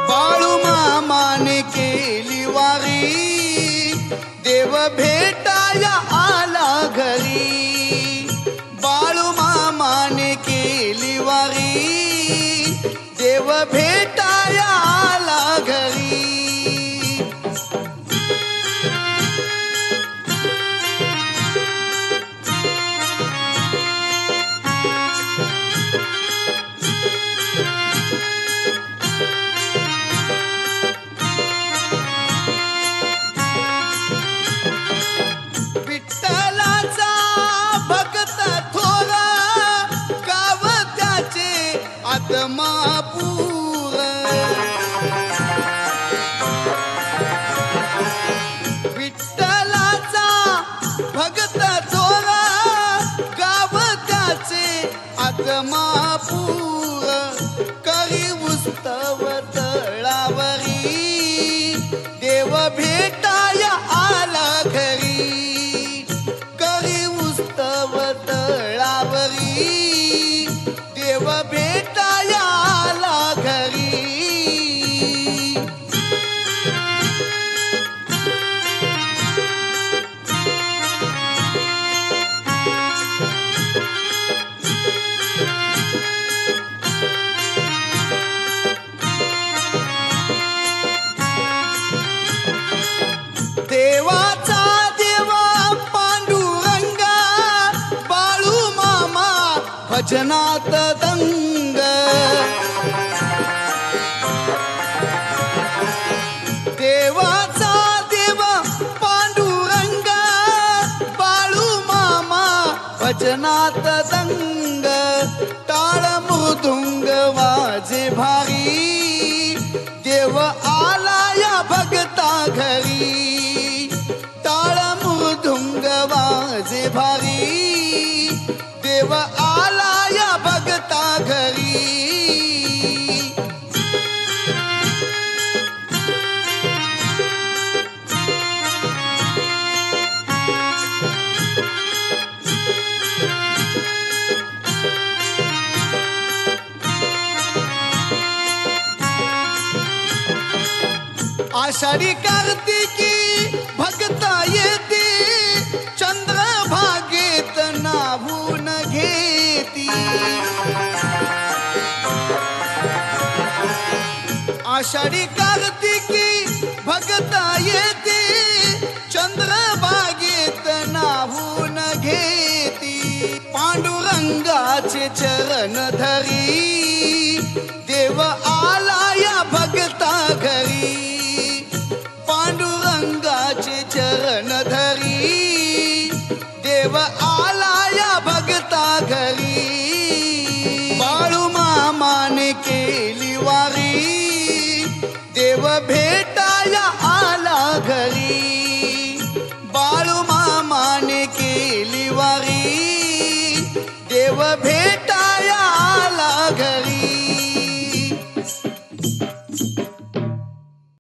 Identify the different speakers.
Speaker 1: बाळूमामाने केली वारी, देव भेटाया आला घरी. बाळूमामाने केली वारी, देव भेटाया आला घरी. विठ्ठलाचा भक्त थोरा, गाव त्याचे आदमापूर. विठ्ठलाचा भक्त थोरा, गाव त्याचे आदमापूर. करी उत्सव तळावरी, देव भेटाया आला घरी. करी उत्सव तळावरी, देव भेटाया आला घरी. देवाचा देवा पांडुरंगा, बाळूमामा भजनात दंग. देवाचा देवा पांडुरंगा, बाळूमामा भजनात दंग. टाळ मृदुंग वाजे भारी, देव आला या भगता घरी. टाळ मृदुंग वाजे भारी, देव आला या भगता घरी. आषाढी कार्तिकी भगता येते, चंद्रभागेत नाहून घेती. आषाढी कार्तिकी भगता येते, चंद्रभागेत नाहून घेती. पांडुरंगाचे चरण धरी, देव आला या भगता घरी.